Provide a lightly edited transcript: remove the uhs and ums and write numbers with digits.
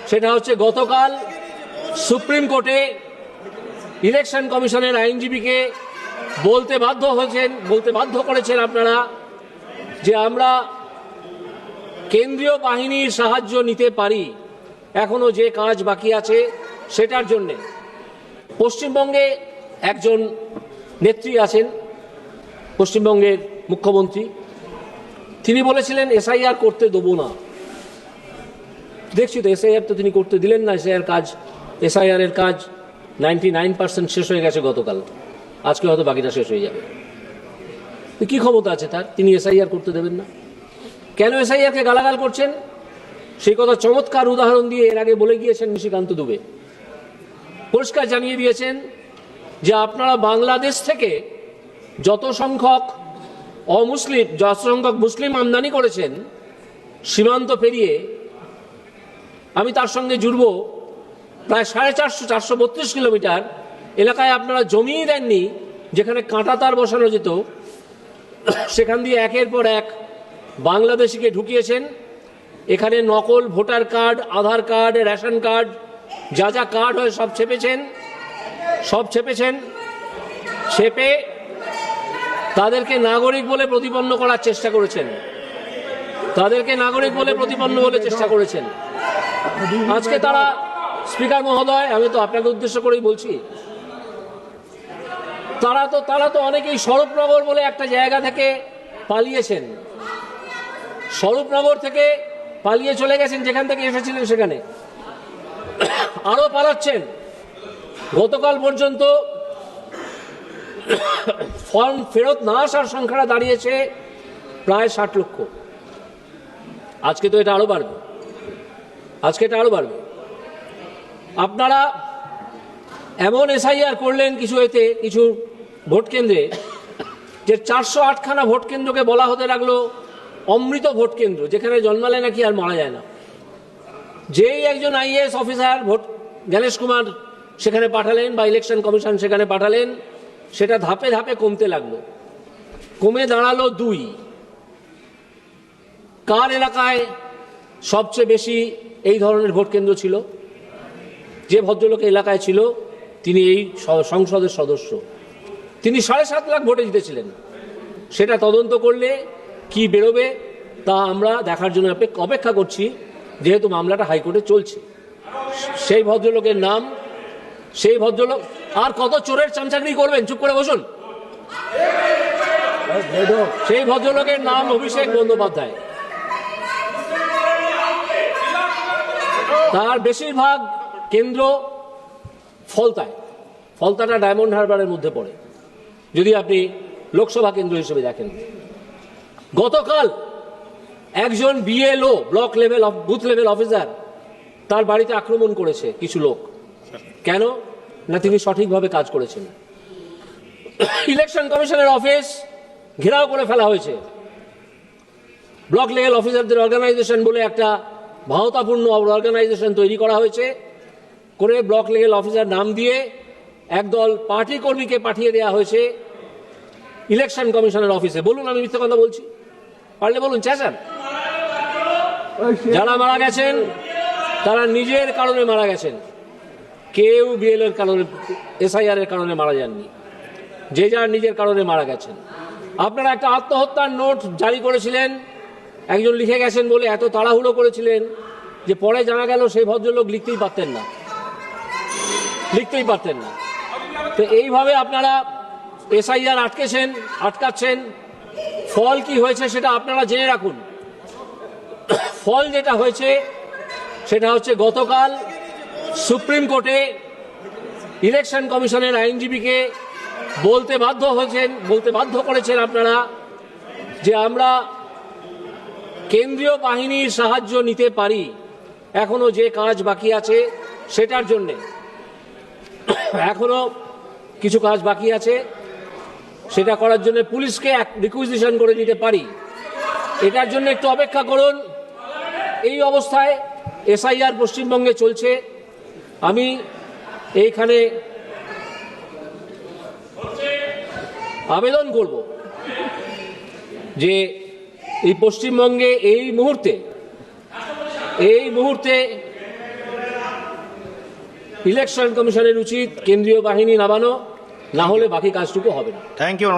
সেটা হচ্ছে গতকাল সুপ্রিম কোর্টে ইলেকশন কমিশনের আইনজীবীকে বলতে বাধ্য করেছেন আপনারা যে আমরা কেন্দ্রীয় বাহিনীর সাহায্য নিতে পারি, এখনো যে কাজ বাকি আছে সেটার জন্যে। পশ্চিমবঙ্গে একজন নেত্রী আছেন, পশ্চিমবঙ্গের মুখ্যমন্ত্রী, তিনি বলেছিলেন এসআইআর করতে দেবো না। দেখছি তো এসআইআর তো তিনি করতে দিলেন না। এসআইআর এর কাজ 99% শেষ হয়ে গেছে গতকাল, আজকে হয়তো বাকিটা শেষ হয়ে যাবে। কি ক্ষমতা আছে তার, তিনি এসআইআর করতে দেবেন না? কেন এসআইআরকে গালাগাল করছেন সেই কথা চমৎকার উদাহরণ দিয়ে এর আগে বলে গিয়েছেন নিশিকান্ত দুবে। পরিষ্কার জানিয়ে দিয়েছেন যে আপনারা বাংলাদেশ থেকে যত সংখ্যক মুসলিম আমদানি করেছেন সীমান্ত পেরিয়ে, আমি তার সঙ্গে জুড়ব প্রায় 432 কিলোমিটার এলাকায় আপনারা জমিই দেননি যেখানে কাঁটা তার বসানো যেত, সেখান দিয়ে একের পর এক বাংলাদেশিকে ঢুকিয়েছেন। এখানে নকল ভোটার কার্ড, আধার কার্ড, রেশন কার্ড, যা যা কার্ড হয় সব ছেপেছেন। ছেপে তাদেরকে নাগরিক বলে প্রতিপন্ন করার চেষ্টা করেছেন, আজকে তারা, স্পিকার মহোদয়, আমি তো আপনাকে উদ্দেশ্য করেই বলছি, তারা তো অনেকেই স্বরূপনগর বলে একটা জায়গা থেকে পালিয়েছেন, স্বরূপনগর থেকে পালিয়ে চলে গেছেন, যেখান থেকে এসেছিলেন সেখানে আরো পালাচ্ছেন। গতকাল পর্যন্ত ফর্ম ফেরত না আসার সংখ্যাটা দাঁড়িয়েছে প্রায় 60 লক্ষ। আজকে এটা আরো বাড়বে। আপনারা এমন এসআইআর করলেন কিছু ভোট কেন্দ্রে, যে 408খানা ভোট কেন্দ্রকে বলা হতে লাগলো অমৃত ভোট কেন্দ্র, যেখানে জন্মালে নাকি আর মারা যায় না। যেই একজন আইএএস অফিসার জ্ঞানেশ কুমার সেখানে পাঠালেন বা ইলেকশন কমিশন সেখানে পাঠালেন, সেটা ধাপে ধাপে কমতে লাগলো, কমে দাঁড়ালো 2। কার এলাকায় সবচেয়ে বেশি এই ধরনের ভোট কেন্দ্র ছিল? যে ভদ্রলোকের এলাকায় ছিল তিনি এই সংসদের সদস্য, তিনি 7.5 লাখ ভোটে জিতেছিলেন। সেটা তদন্ত করলে কি বেরোবে তা আমরা দেখার জন্য অপেক্ষা করছি, যেহেতু মামলাটা হাইকোর্টে চলছে। সেই ভদ্রলোকের নাম, আর কত চোরের চামচাগিরি করবেন, চুপ করে বসুন। সেই ভদ্রলোকের নাম অভিষেক বন্দ্যোপাধ্যায়। তার বেশিরভাগ কেন্দ্র ফলতাটা ডায়মন্ড হারবারের মধ্যে পড়ে, যদি আপনি লোকসভা কেন্দ্র হিসেবে দেখেন। গতকাল একজন বিএলও, বুথ লেভেল অফিসার, তার বাড়িতে আক্রমণ করেছে কিছু লোক। কেন না, তিনি সঠিকভাবে কাজ করেছেন। ইলেকশন কমিশনের অফিস ঘেরাও করে ফেলা হয়েছে। ব্লক লেভেল অফিসারদের অর্গানাইজেশন বলে একটা ভাওতাপূর্ণ অর্গানাইজেশন তৈরি করা হয়েছে, করে ব্লক লেভেল অফিসার নাম দিয়ে একদল পার্টি কর্মীকে পাঠিয়ে দেওয়া হয়েছে ইলেকশন কমিশনের অফিসে। বলুন আমি মিথ্যে কথা বলছি? পারলে বলুন, চেঁচান। যারা মারা গেছেন তারা নিজের কারণে মারা গেছেন, কেউ বিএল এর কারণে, এসআইআর এর কারণে মারা যাননি, যে যার নিজের কারণে মারা গেছেন। আপনারা একটা আত্মহত্যার নোট জারি করেছিলেন, একজন লিখে গেছেন বলে এত তাড়াহুড়ো করেছিলেন যে পরে জানা গেল সেই ভদ্রলোক লিখতেই পারতেন না। তো এইভাবে আপনারা এসআইআর আটকাচ্ছেন। ফল কি হয়েছে সেটা আপনারা জেনে রাখুন। ফল যেটা হয়েছে সেটা হচ্ছে গতকাল সুপ্রিম কোর্টে ইলেকশন কমিশনের আইনজীবীকে বলতে বাধ্য করেছেন আপনারা যে আমরা কেন্দ্রীয় বাহিনীর সাহায্য নিতে পারি, এখনো যে কাজ বাকি আছে সেটার জন্যে। এখনো কিছু কাজ বাকি আছে, সেটা করার জন্য পুলিশকে রিকুইজিশন করে নিতে পারি। এটার জন্য একটু অপেক্ষা করুন। এই অবস্থায় এসআইআর পশ্চিমবঙ্গে চলছে। আমি এইখানে আবেদন করব যে এই পশ্চিমবঙ্গে এই মুহূর্তে ইলেকশন কমিশনের উচিত কেন্দ্রীয় বাহিনী নামানো, না হলে বাকি কাজটুকু হবে না। Thank you.